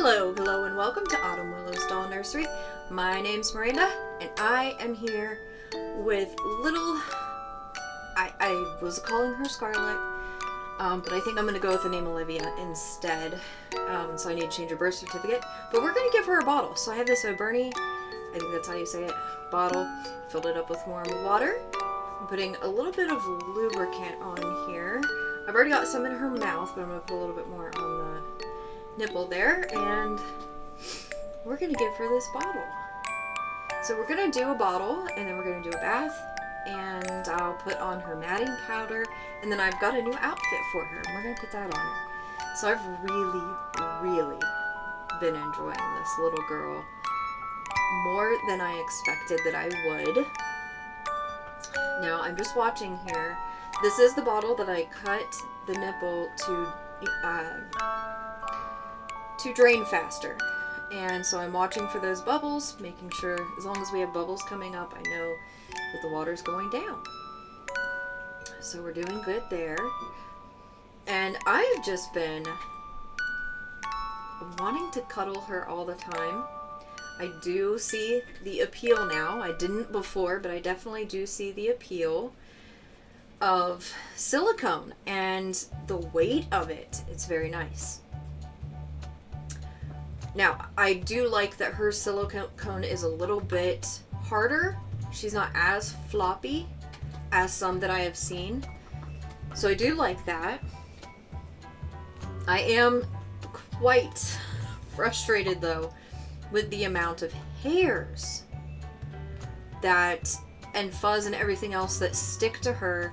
Hello, and welcome to Autumn Willow's Doll Nursery. My name's Miranda, and I am here with little... I was calling her Scarlet, but I think I'm going to go with the name Olivia instead, so I need to change her birth certificate. But we're going to give her a bottle. So I have this Bernie, I think that's how you say it, bottle, filled it up with warm water. I'm putting a little bit of lubricant on here. I've already got some in her mouth, but I'm going to put a little bit more on the nipple there, and we're going to give her this bottle. So we're going to do a bottle, and then we're going to do a bath, and I'll put on her matting powder, and then I've got a new outfit for her, and we're going to put that on her. So I've really been enjoying this little girl more than I expected that I would. Now I'm just watching here. This is the bottle that I cut the nipple to drain faster, and so I'm watching for those bubbles, making sure as long as we have bubbles coming up, I know that the water's going down. So we're doing good there. And I've just been wanting to cuddle her all the time. I do see the appeal now. I didn't before, but I definitely do see the appeal of silicone and the weight of it. It's very nice. Now, I do like that her silicone is a little bit harder. She's not as floppy as some that I have seen. So I do like that. I am quite frustrated, though, with the amount of hairs that and fuzz and everything else that stick to her.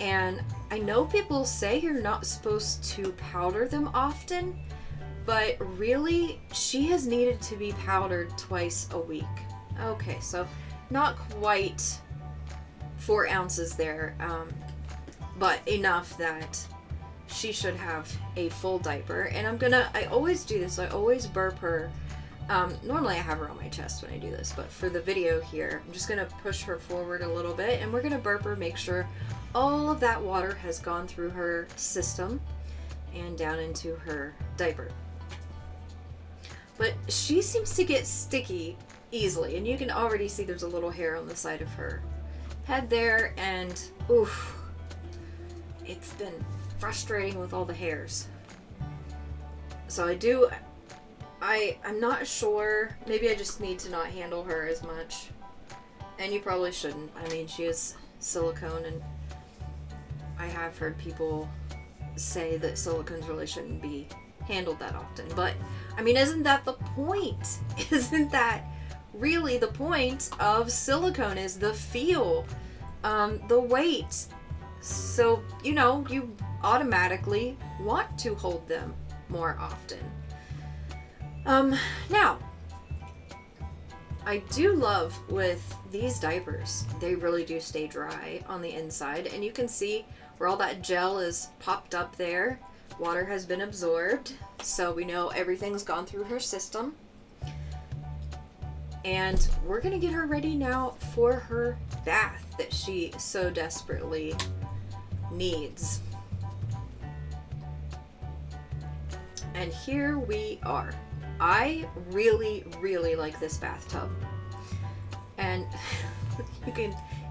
And I know people say you're not supposed to powder them often, but really, she has needed to be powdered twice a week. Okay, so not quite 4 ounces there, but enough that she should have a full diaper. And I always do this, I always burp her. Normally I have her on my chest when I do this, but for the video here, I'm just gonna push her forward a little bit, and we're gonna burp her, make sure all of that water has gone through her system and down into her diaper. But she seems to get sticky easily, and you can already see there's a little hair on the side of her head there, and oof, it's been frustrating with all the hairs. So I'm not sure, maybe I just need to not handle her as much, and you probably shouldn't. I mean, she is silicone, and I have heard people say that silicones really shouldn't be handled that often, but I mean, isn't that the point? Isn't that really the point of silicone, is the feel, the weight? So, you automatically want to hold them more often. Now, I do love with these diapers, they really do stay dry on the inside, and you can see where all that gel is popped up there. Water has been absorbed, so we know everything's gone through her system. And we're gonna get her ready now for her bath that she so desperately needs. And here we are. I really like this bathtub. And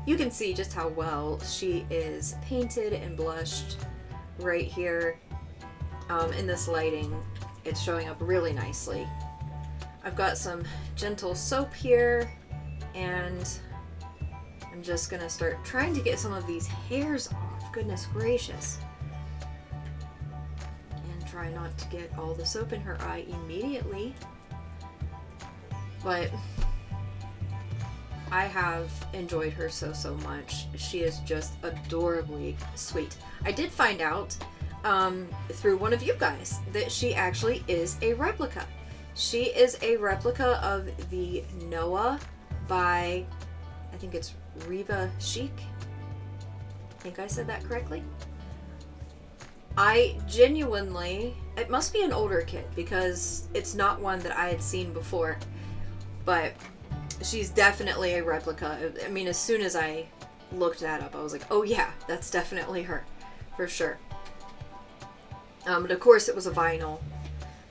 you can see just how well she is painted and blushed right here. In this lighting, it's showing up really nicely. I've got some gentle soap here, and I'm just gonna start trying to get some of these hairs off. Goodness gracious. And try not to get all the soap in her eye immediately. But I have enjoyed her so much. She is just adorably sweet. I did find out through one of you guys that she actually is a replica. She is a replica of the Noah by, I think it's Reva Chic. I think I said that correctly. I genuinely, it must be an older kit because it's not one that I had seen before, but she's definitely a replica. I mean, as soon as I looked that up, I was like, oh yeah, that's definitely her, for sure. But of course it was a vinyl,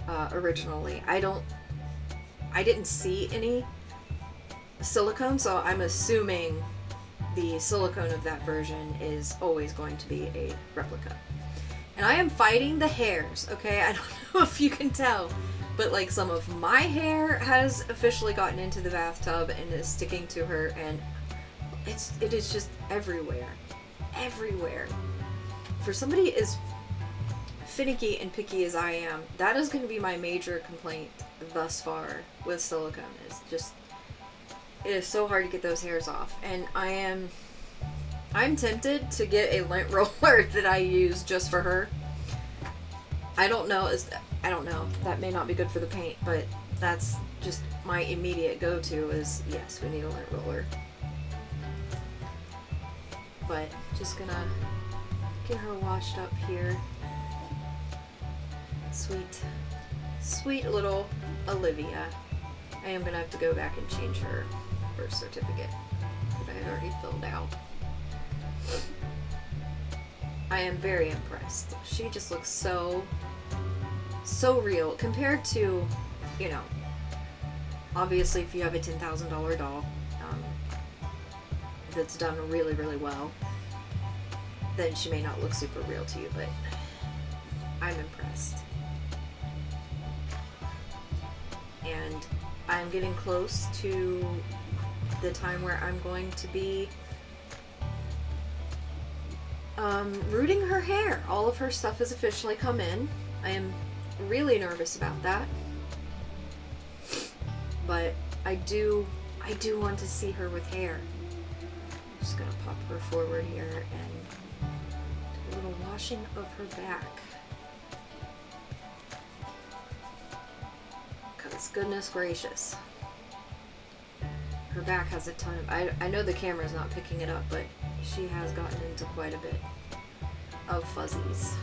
originally. I didn't see any silicone, so I'm assuming the silicone of that version is always going to be a replica. And I am fighting the hairs, okay? I don't know if you can tell, but like some of my hair has officially gotten into the bathtub and is sticking to her, and it is just everywhere. Everywhere. For somebody as finicky and picky as I am, that is going to be my major complaint thus far with silicone. Is just, it is so hard to get those hairs off. And I'm tempted to get a lint roller that I use just for her. I don't know, that may not be good for the paint, but that's just my immediate go-to is, yes, we need a lint roller. But just gonna get her washed up here. Sweet little Olivia. I am gonna have to go back and change her birth certificate that I had already filled out. I am very impressed. She just looks so real compared to, you know, obviously if you have a $10,000 doll that's done really, really well, then she may not look super real to you, but I'm impressed. And I'm getting close to the time where I'm going to be rooting her hair. All of her stuff has officially come in. I am really nervous about that, but I do want to see her with hair. I'm just gonna pop her forward here and do a little washing of her back, because goodness gracious, her back has a ton of, I know the camera's not picking it up, but she has gotten into quite a bit of fuzzies.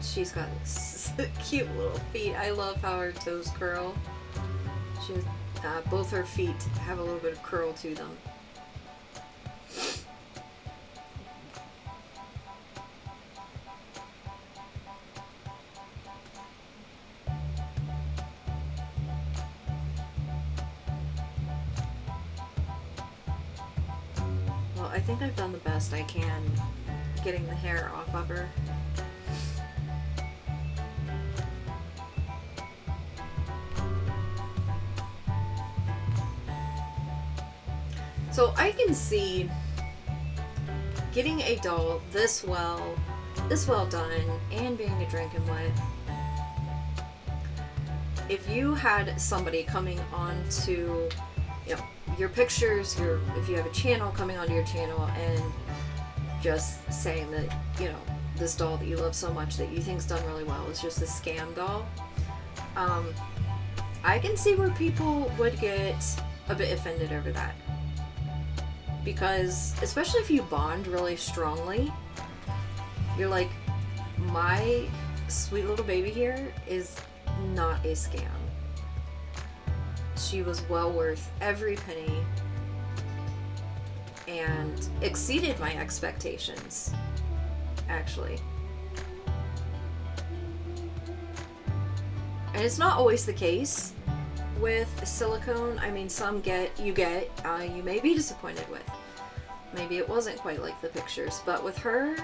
She's got cute little feet. I love how her toes curl. She has, both her feet have a little bit of curl to them. Well, I think I've done the best I can getting the hair off of her. So I can see getting a doll this well done and being a drinking wet. If you had somebody coming onto, you know, your pictures, if you have a channel coming onto your channel and just saying that, you know, this doll that you love so much that you think's done really well is just a scam doll, I can see where people would get a bit offended over that. Because, especially if you bond really strongly, you're like, my sweet little baby here is not a scam. She was well worth every penny and exceeded my expectations, actually. And it's not always the case with silicone. I mean, some you may be disappointed with. Maybe it wasn't quite like the pictures, but with her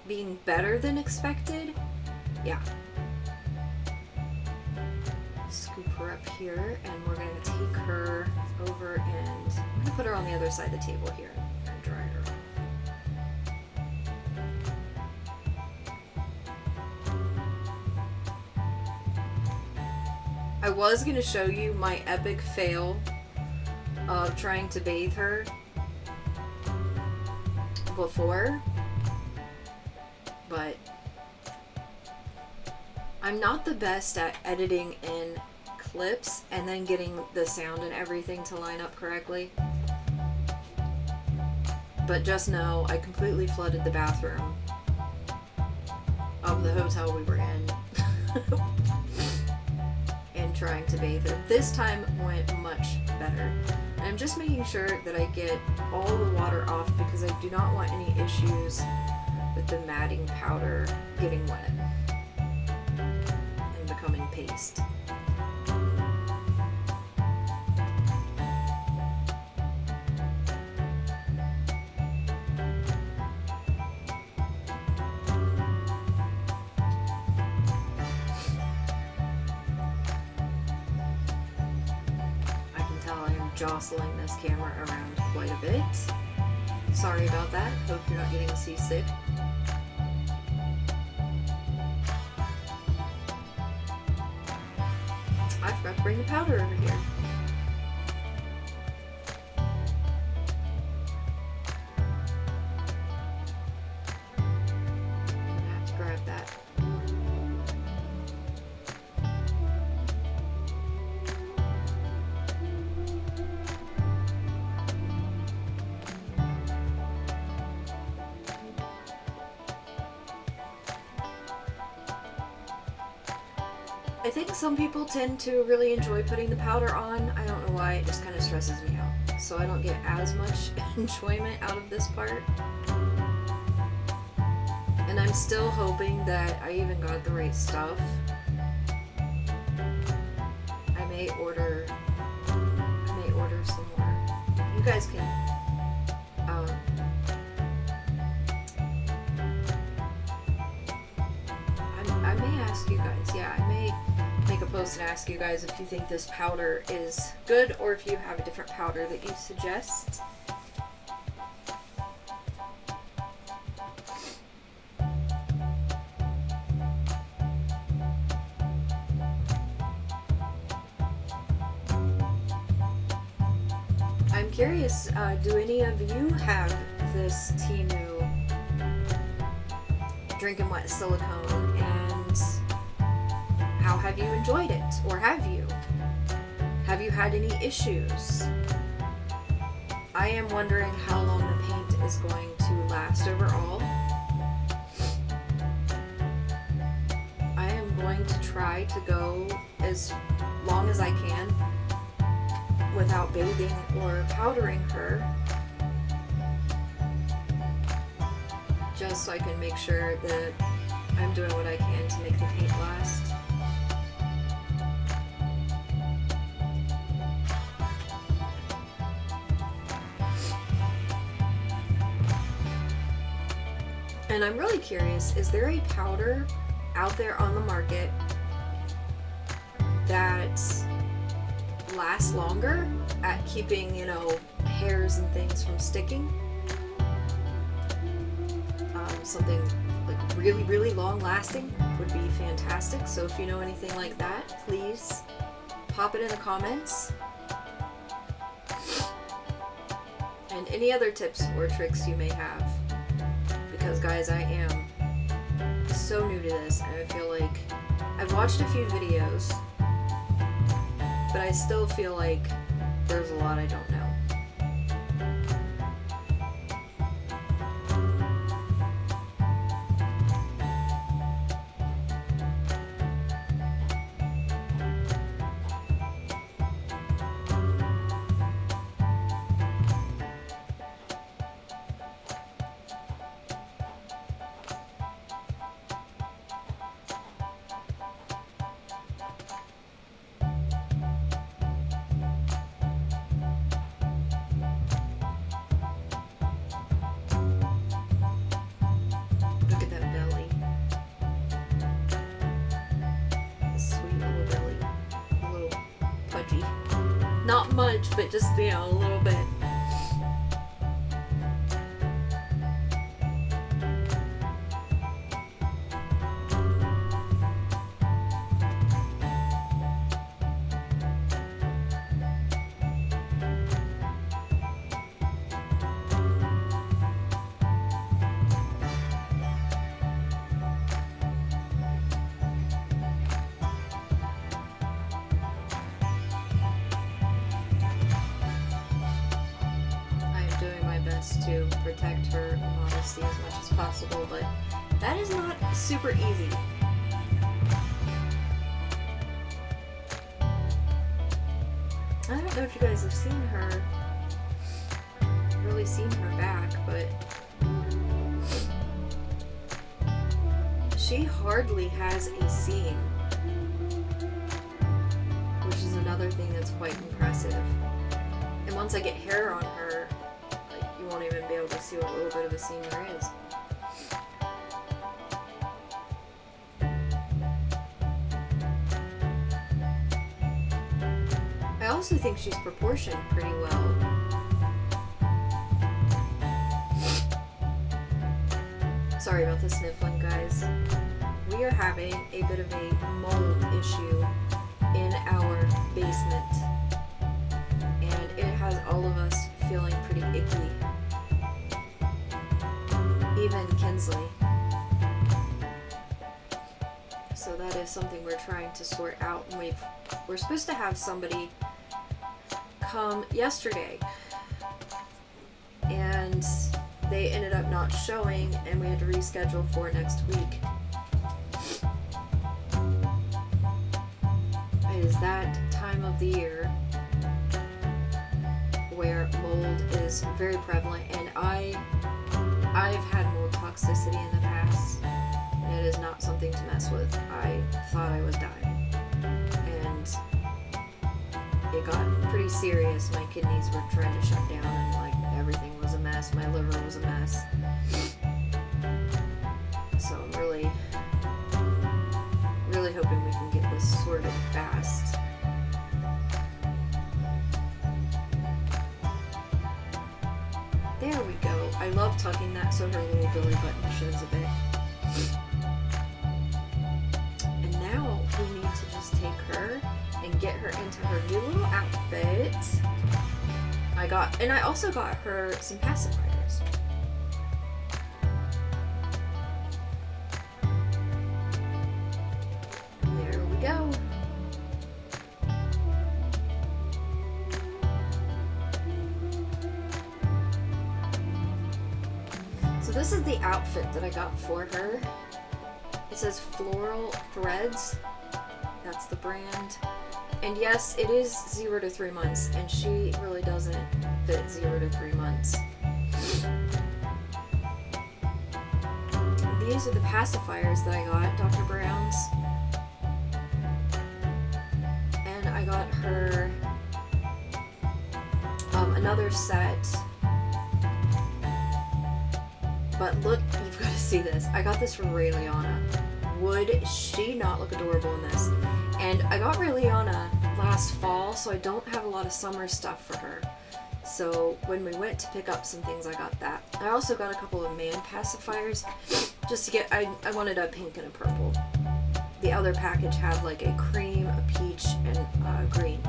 being better than expected, yeah. Scoop her up here, and we're gonna take her over and I'm gonna put her on the other side of the table here and dry her off. I was gonna show you my epic fail of trying to bathe her before, but I'm not the best at editing in clips and then getting the sound and everything to line up correctly. But just know I completely flooded the bathroom of the hotel we were in and trying to bathe her. This time went much better. And I'm just making sure that I get all the water off because I do not want any issues with the matting powder getting wet and becoming paste. Jostling this camera around quite a bit. Sorry about that. Hope you're not getting seasick. I forgot to bring the powder over here. I have to grab that. I think some people tend to really enjoy putting the powder on. I don't know why, it just kind of stresses me out. So I don't get as much enjoyment out of this part. And I'm still hoping that I even got the right stuff. I may order some more. You guys can I may ask you guys, yeah, I may make a post and ask you guys if you think this powder is good or if you have a different powder that you suggest. I'm curious, do any of you have this Temu Drinking Wet silicone, and how have you enjoyed it? Or have you? Have you had any issues? I am wondering how long the paint is going to last overall. I am going to try to go as long as I can without bathing or powdering her, just so I can make sure that I'm doing what I can to make the paint last. And I'm really curious, is there a powder out there on the market that lasts longer at keeping, hairs and things from sticking? Something like really, really long lasting would be fantastic. So if you know anything like that, please pop it in the comments. And any other tips or tricks you may have. Because guys, I am so new to this, and I feel like I've watched a few videos, but I still feel like there's a lot I don't know. Not much, but just, a little bit. To protect her modesty as much as possible, but that is not super easy. I don't know if you guys have seen her, really seen her back, but she hardly has a seam, which is another thing that's quite impressive. And once I get hair on her, like, you won't even be able to see what little bit of a seam there is. I also think she's proportioned pretty well. Sorry about the sniffling, guys. We are having a bit of a mold issue in our basement, and it has all of us feeling pretty icky. Even Kinsley. So that is something we're trying to sort out, and we're supposed to have somebody come yesterday, and they ended up not showing, and we had to reschedule for next week. It is that time of the year where mold is very prevalent, and I've had mold toxicity in the past, and it is not something to mess with. I thought I was dying, and it got pretty serious. My kidneys were trying to shut down, and like everything was a mess. My liver was a mess. So I'm really hoping we can get this sorted fast. There we go. I love tucking that so her little belly button shows a bit. And now we need to just take her and get her into her new little outfit. I also got her some pacifiers. There we go. So this is the outfit that I got for her. It says Floral Threads. That's the brand. And yes, it is 0 to 3 months, and she really doesn't fit 0 to 3 months. These are the pacifiers that I got, Dr. Brown's. And I got her another set. But look, you've got to see this. I got this from Rayliana. Would she not look adorable in this? And I got Rayliana last fall, so I don't have a lot of summer stuff for her. So when we went to pick up some things, I got that. I also got a couple of man pacifiers, just to get, I wanted a pink and a purple. The other package had like a cream, a peach, and green.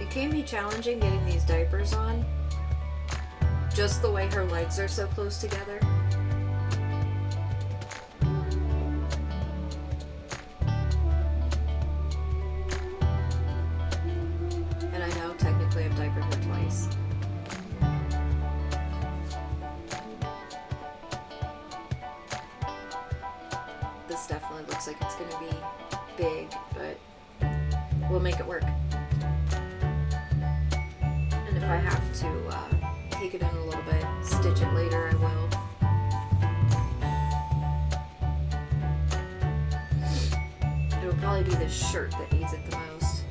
It can be challenging getting these diapers on, just the way her legs are so close together. And I know technically I've diapered her twice. This definitely looks like it's going to be big, but we'll make it work. And if I have to take it in a little bit, stitch it later, I will. It'll probably be this shirt that needs it the most.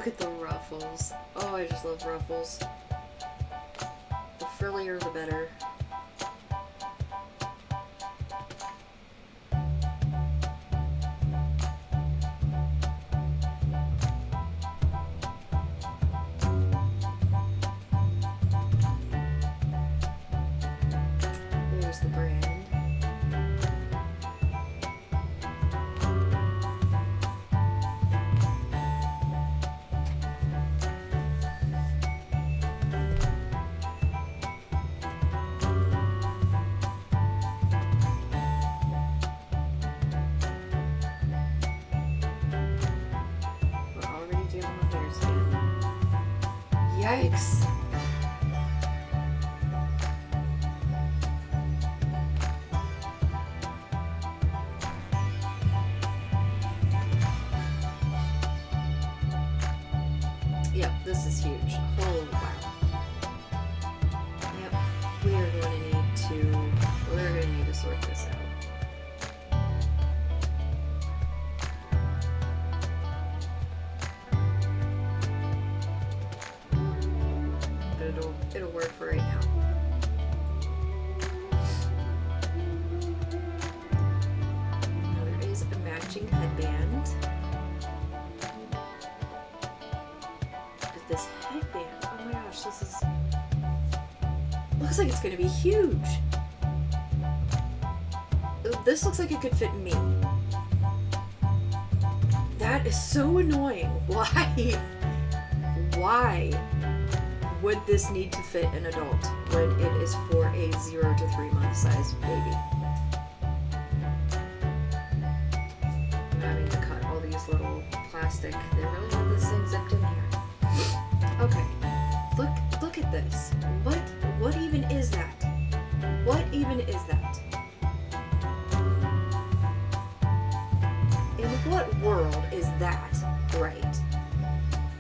Look at the ruffles. Oh, I just love ruffles. The frillier the better. There's the brand. Yikes. Yep, this is huge. Oh, wow. Yep, we're going to need to sort this out. It'll work for right now. Now there is a matching headband. With this headband, oh my gosh, this is... looks like it's gonna be huge. This looks like it could fit me. That is so annoying. Why? Why would this need to fit an adult when it is for a 0 to 3 month size baby? I'm having to cut all these little plastic. They really have this thing zipped in here. Okay, look at this. What even is that? What even is that? In what world is that right?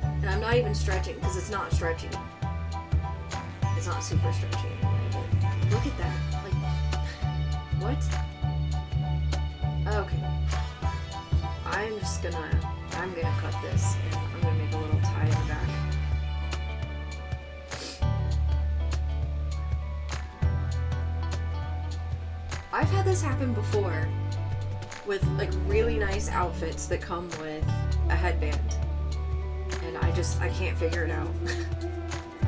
And I'm not even stretching because it's not stretching. It's not super stretchy anyway, but look at that. Like, what? Okay. I'm gonna cut this and I'm gonna make a little tie in the back. I've had this happen before with like really nice outfits that come with a headband. And I can't figure it out.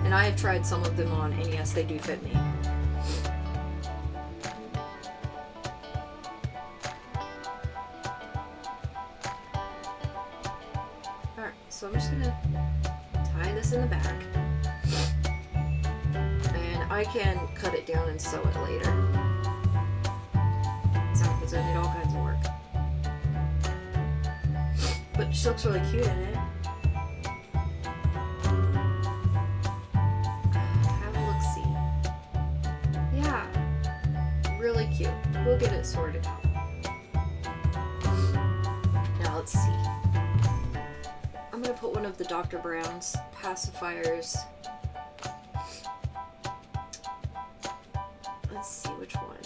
And I have tried some of them on, and yes, they do fit me. Alright, so I'm just gonna tie this in the back. And I can cut it down and sew it later. So it's gonna need all kinds of work. But she looks really cute in it. Really cute. We'll get it sorted out. Now let's see. I'm gonna put one of the Dr. Brown's pacifiers. Let's see which one.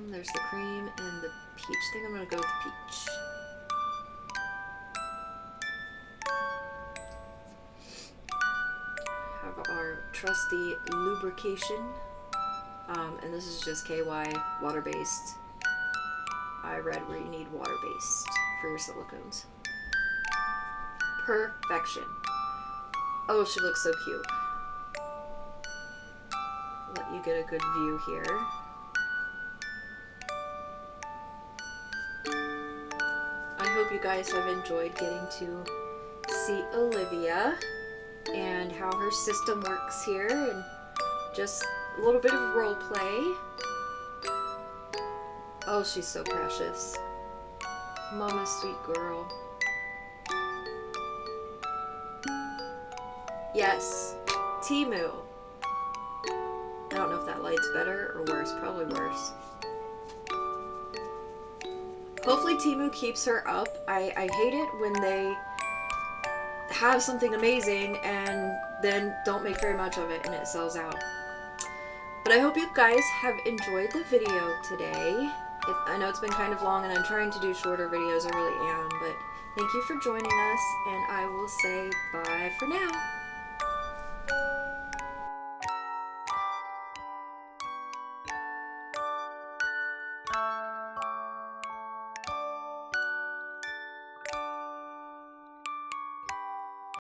There's the cream and the peach. I think I'm gonna go with the peach. Have our trusty lubrication. And this is just KY, water-based. I read where you need water-based for your silicones. Perfection. Oh, she looks so cute. Let you get a good view here. I hope you guys have enjoyed getting to see Olivia and how her system works here, and just a little bit of role play. Oh, she's so precious. Mama's sweet girl. Yes, Temu. I don't know if that light's better or worse. Probably worse. Hopefully Temu keeps her up. I hate it when they have something amazing and then don't make very much of it and it sells out. But I hope you guys have enjoyed the video today. I know it's been kind of long and I'm trying to do shorter videos, I really am, but Thank you for joining us, and I will say bye for now.